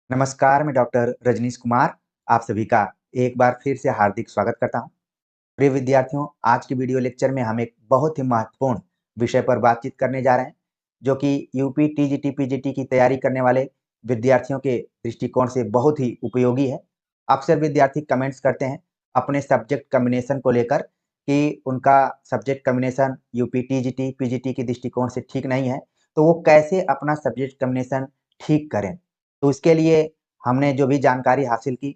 नमस्कार, मैं डॉक्टर रजनीश कुमार आप सभी का एक बार फिर से हार्दिक स्वागत करता हूं। प्रिय विद्यार्थियों, आज की वीडियो लेक्चर में हम एक बहुत ही महत्वपूर्ण विषय पर बातचीत करने जा रहे हैं, जो कि यूपी, टीजीटी, पीजीटी की तैयारी करने वाले विद्यार्थियों के दृष्टिकोण से बहुत ही उपयोगी है। अक्सर विद्यार्थी कमेंट्स करते हैं अपने सब्जेक्ट कॉम्बिनेशन को लेकर कि उनका subject combination UP, TGT, PGT के दृष्टिकोण से ठीक नहीं है, तो वो कैसे अपना सब्जेक्ट कॉम्बिनेशन ठीक करें। तो उसके लिए हमने जो भी जानकारी हासिल की,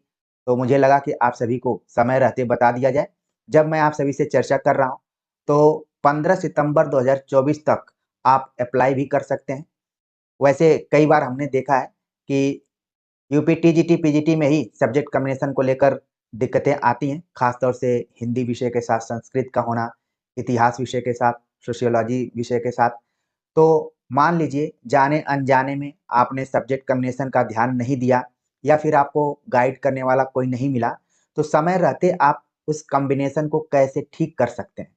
तो मुझे लगा कि आप सभी को समय रहते बता दिया जाए। जब मैं आप सभी से चर्चा कर रहा हूँ, तो 15 सितंबर 2024 तक आप अप्लाई भी कर सकते हैं। वैसे कई बार हमने देखा है कि यूपी, टीजीटी, पीजीटी में ही सब्जेक्ट कॉम्बिनेशन को लेकर दिक्कतें आती हैं, खास तौर से हिंदी विषय के साथ संस्कृत का होना, इतिहास विषय के साथ, सोशियोलॉजी विषय के साथ। तो मान लीजिए जाने-अनजाने में आपने सब्जेक्ट कॉम्बिनेशन का ध्यान नहीं दिया या फिर आपको गाइड करने वाला कोई नहीं मिला, तो समय रहते आप उस कॉम्बिनेशन को कैसे ठीक कर सकते हैं।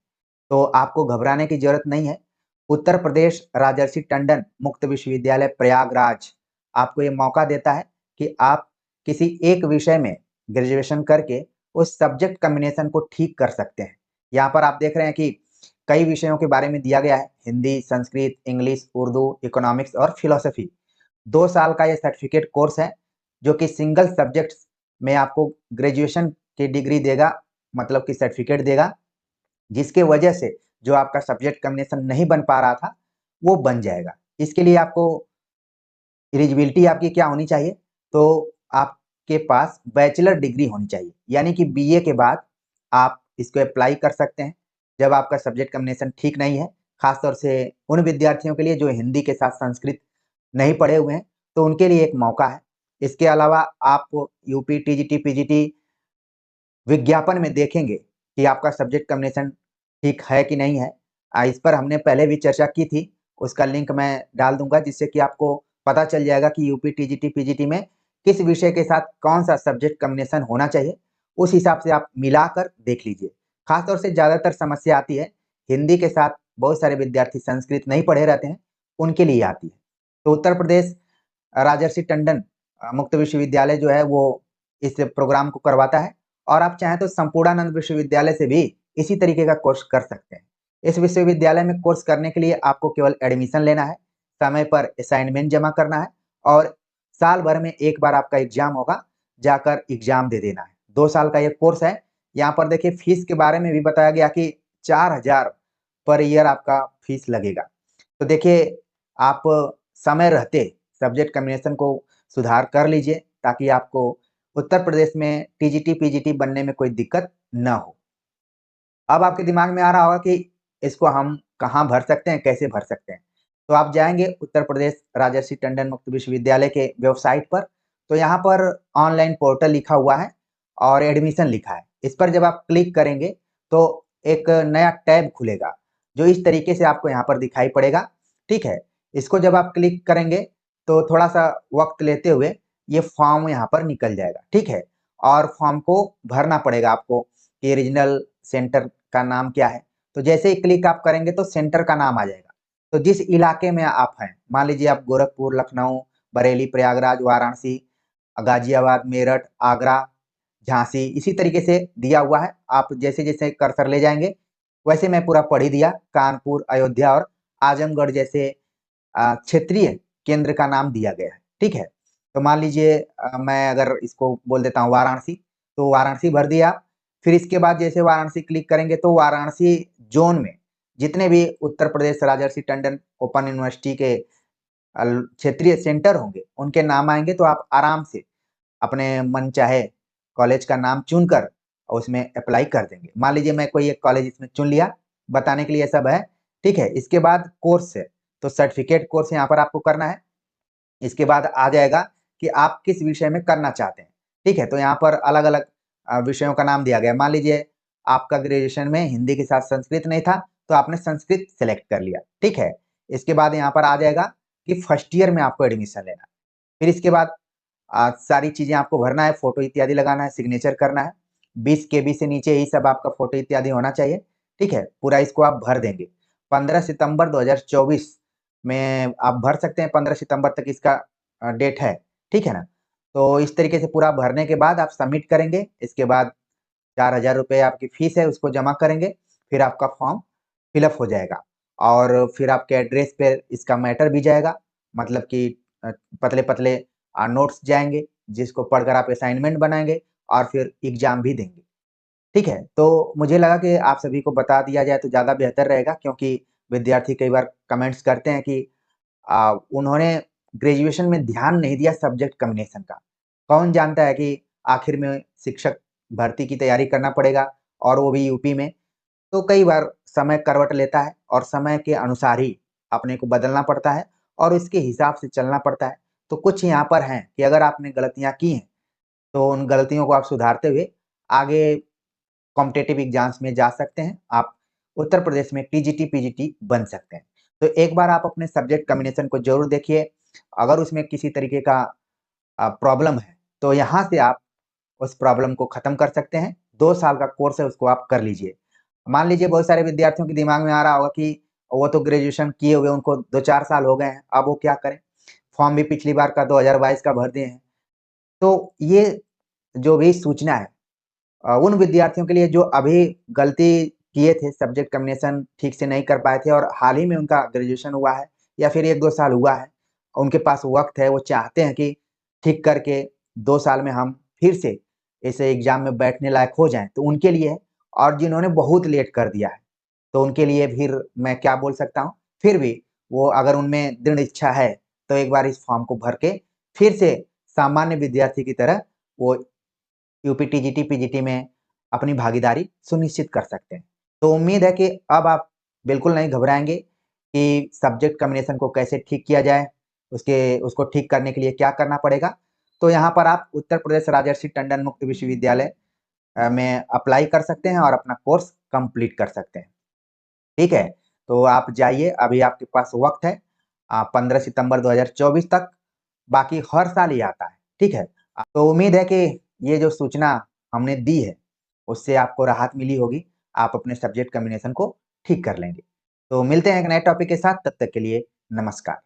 तो आपको घबराने की ज़रूरत नहीं है। उत्तर प्रदेश राजर्षि टंडन मुक्त विश्वविद्यालय प्रयागराज आपको ये मौका देता है कि आप किसी एक विषय में ग्रेजुएशन करके उस सब्जेक्ट कॉम्बिनेशन को ठीक कर सकते हैं। यहाँ पर आप देख रहे हैं कि कई विषयों के बारे में दिया गया है, हिंदी, संस्कृत, इंग्लिश, उर्दू, इकोनॉमिक्स और फिलॉसफी। 2 साल का ये सर्टिफिकेट कोर्स है, जो कि सिंगल सब्जेक्ट्स में आपको ग्रेजुएशन की डिग्री देगा, मतलब कि सर्टिफिकेट देगा, जिसके वजह से जो आपका सब्जेक्ट कॉम्बिनेशन नहीं बन पा रहा था, वो बन जाएगा। इसके लिए आपको एलिजिबिलिटी आपकी क्या होनी चाहिए? तो आपके पास बैचलर डिग्री होनी चाहिए, यानी कि बीए के बाद आप इसको अप्लाई कर सकते हैं, जब आपका सब्जेक्ट कॉम्बिनेशन ठीक नहीं है। खास तौर से उन विद्यार्थियों के लिए जो हिंदी के साथ संस्कृत नहीं पढ़े हुए हैं, तो उनके लिए एक मौका है। इसके अलावा आप यूपी, टीजीटी, पीजीटी विज्ञापन में देखेंगे कि आपका सब्जेक्ट कॉम्बिनेशन ठीक है कि नहीं है। इस पर हमने पहले भी चर्चा की थी, उसका लिंक मैं डाल दूँगा, जिससे कि आपको पता चल जाएगा कि यूपी, टीजीटी, पीजीटी में किस विषय के साथ कौन-सा सब्जेक्ट कॉम्बिनेशन होना चाहिए। उस हिसाब से आप मिलाकर देख लीजिए। खास तौर से ज़्यादातर समस्या आती है, हिंदी के साथ बहुत सारे विद्यार्थी संस्कृत नहीं पढ़े रहते हैं, उनके लिए आती है। तो उत्तर प्रदेश राजर्षि टंडन मुक्त विश्वविद्यालय जो है वो इस प्रोग्राम को करवाता है, और आप चाहें तो संपूर्णानंद विश्वविद्यालय से भी इसी तरीके का कोर्स कर सकते हैं। इस विश्वविद्यालय में कोर्स करने के लिए आपको केवल एडमिशन लेना है, समय पर असाइनमेंट जमा करना है और साल भर में एक बार आपका एग्जाम होगा, जाकर एग्जाम दे देना है। 2 साल का ये कोर्स है। यहाँ पर देखिए फीस के बारे में भी बताया गया कि 4000 पर ईयर आपका फीस लगेगा। तो देखिए आप समय रहते सब्जेक्ट कॉम्बिनेशन को सुधार कर लीजिए, ताकि आपको उत्तर प्रदेश में टीजीटी, पीजीटी बनने में कोई दिक्कत ना हो। अब आपके दिमाग में आ रहा होगा कि इसको हम कहाँ भर सकते हैं, कैसे भर सकते हैं? तो आप जाएँगे उत्तर प्रदेश राजर्षि टंडन मुक्त विश्वविद्यालय के वेबसाइट पर, तो यहाँ पर ऑनलाइन पोर्टल लिखा हुआ है और एडमिशन लिखा है। इस पर जब आप क्लिक करेंगे, तो एक नया टैब खुलेगा, जो इस तरीके से आपको यहाँ पर दिखाई पड़ेगा, ठीक है? इसको जब आप क्लिक करेंगे, तो थोड़ा-सा वक़्त लेते हुए ये फॉर्म यहाँ पर निकल जाएगा, ठीक है? और फॉर्म को भरना पड़ेगा आपको कि रीजनल सेंटर का नाम क्या है। तो जैसे ही क्लिक आप करेंगे तो सेंटर का नाम आ जाएगा। तो जिस इलाके में आप हैं, मान लीजिए आप गोरखपुर, लखनऊ, बरेली, प्रयागराज, वाराणसी, गाजियाबाद, मेरठ, आगरा, झांसी, इसी तरीके से दिया हुआ है। आप जैसे-जैसे कर्सर ले जाएँगे, वैसे मैं पूरा पढ़ ही दिया। कानपुर, अयोध्या और आजमगढ़ जैसे क्षेत्रीय केंद्र का नाम दिया गया है, ठीक है? तो मान लीजिए मैं अगर इसको बोल देता हूँ वाराणसी, तो वाराणसी भर दिया। फिर इसके बाद जैसे वाराणसी क्लिक करेंगे, तो वाराणसी ज़ोन में जितने भी उत्तर प्रदेश राजर्षि टंडन ओपन यूनिवर्सिटी के क्षेत्रीय सेंटर होंगे, उनके नाम आएँगे, तो आप आराम से अपने मनचाहे कॉलेज का नाम चुनकर और उसमें अप्लाई कर देंगे। मान लीजिए मैं कोई एक कॉलेज इसमें चुन लिया, बताने के लिए ये सब है, ठीक है? इसके बाद कोर्स है, तो सर्टिफिकेट कोर्स यहाँ पर आपको करना है। इसके बाद आ जाएगा कि आप किस विषय में करना चाहते हैं, ठीक है? तो यहाँ पर अलग-अलग विषयों का नाम दिया गया है। मान लीजिए आपका ग्रेजुएशन में हिंदी के साथ संस्कृत नहीं था, तो आपने संस्कृत सेलेक्ट कर लिया, ठीक है? इसके बाद यहाँ पर आ जाएगा कि फर्स्ट ईयर में आपको एडमिशन लेना है। फिर इसके बाद सारी चीज़ें आपको भरना है, फ़ोटो इत्यादि लगाना है, सिग्नेचर करना है। 20 केबी से नीचे ही सब आपका फ़ोटो इत्यादि होना चाहिए, ठीक है? पूरा इसको आप भर देंगे। 15 सितंबर 2024 में आप भर सकते हैं, 15 सितंबर तक इसका डेट है, ठीक है ना? तो इस तरीके से पूरा भरने के बाद आप सबमिट करेंगे। इसके बाद 4000 रुपये आपकी फीस है, उसको जमा करेंगे, फिर आपका फॉर्म फिलअप हो जाएगा और फिर आपके एड्रेस पे इसका मैटर भी जाएगा, मतलब कि पतले-पतले नोट्स जाएँगे, जिसको पढ़कर आप असाइनमेंट बनाएँगे और फिर एग्ज़ाम भी देंगे। ठीक है? तो मुझे लगा कि आप सभी को बता दिया जाए तो ज़्यादा बेहतर रहेगा, क्योंकि विद्यार्थी कई बार कमेंट्स करते हैं कि उन्होंने ग्रेजुएशन में ध्यान नहीं दिया सब्जेक्ट कॉम्बिनेशन का। कौन जानता है कि आखिर में शिक्षक भर्ती की तैयारी करना पड़ेगा और वो भी यूपी में। तो कई बार समय करवट लेता है और समय के अनुसार ही अपने को बदलना पड़ता है और इसके हिसाब से चलना पड़ता है। तो कुछ यहाँ पर हैं कि अगर आपने गलतियाँ की हैं, तो उन गलतियों को आप सुधारते हुए आगे कॉम्पिटिटिव एग्ज़ाम्स में जा सकते हैं। आप उत्तर प्रदेश में टीजीटी, पीजीटी बन सकते हैं। तो एक बार आप अपने सब्जेक्ट कॉम्बिनेशन को ज़रूर देखिए। अगर उसमें किसी तरीके का प्रॉब्लम है, तो यहाँ से आप उस प्रॉब्लम को खत्म कर सकते हैं। 2 साल का कोर्स है, उसको आप कर लीजिए। मान लीजिए बहुत सारे विद्यार्थियों के दिमाग में आ रहा होगा कि वो तो ग्रेजुएशन किए हुए उनको 2-4 साल हो गए हैं, अब वो क्या करें? फॉर्म भी पिछली बार का 2022 का भर दिए हैं। तो ये जो भी सूचना है उन विद्यार्थियों के लिए जो अभी गलती किए थे, सब्जेक्ट कॉम्बिनेशन ठीक से नहीं कर पाए थे और हाल ही में उनका ग्रेजुएशन हुआ है या फिर 1-2 साल हुआ है, उनके पास वक़्त है, वो चाहते हैं कि ठीक करके 2 साल में हम फिर से इस एग्ज़ाम में बैठने लायक हो जाएँ, तो उनके लिए है। और जिन्होंने बहुत लेट कर दिया है, तो उनके लिए फिर मैं क्या बोल सकता हूँ, फिर भी वो अगर उनमें दृढ़ इच्छा है, तो एक बार इस फॉर्म को भर के फिर से सामान्य विद्यार्थी की तरह वो यूपी टीजीटी, पीजीटी में अपनी भागीदारी सुनिश्चित कर सकते हैं। तो उम्मीद है कि अब आप बिल्कुल नहीं घबराएँगे कि सब्जेक्ट कॉम्बिनेशन को कैसे ठीक किया जाए, उसको ठीक करने के लिए क्या करना पड़ेगा। तो यहाँ पर आप उत्तर प्रदेश राजर्षि टंडन मुक्त विश्वविद्यालय में अप्लाई कर सकते हैं और अपना कोर्स कंप्लीट कर सकते हैं। ठीक है? तो आप जाइए, अभी आपके पास वक़्त है 15 सितंबर 2024 तक, बाकी हर साल ये आता है, ठीक है? तो उम्मीद है कि ये जो सूचना हमने दी है, उससे आपको राहत मिली होगी, आप अपने सब्जेक्ट कॉम्बिनेशन को ठीक कर लेंगे। तो मिलते हैं एक नए टॉपिक के साथ, तब तक के लिए नमस्कार।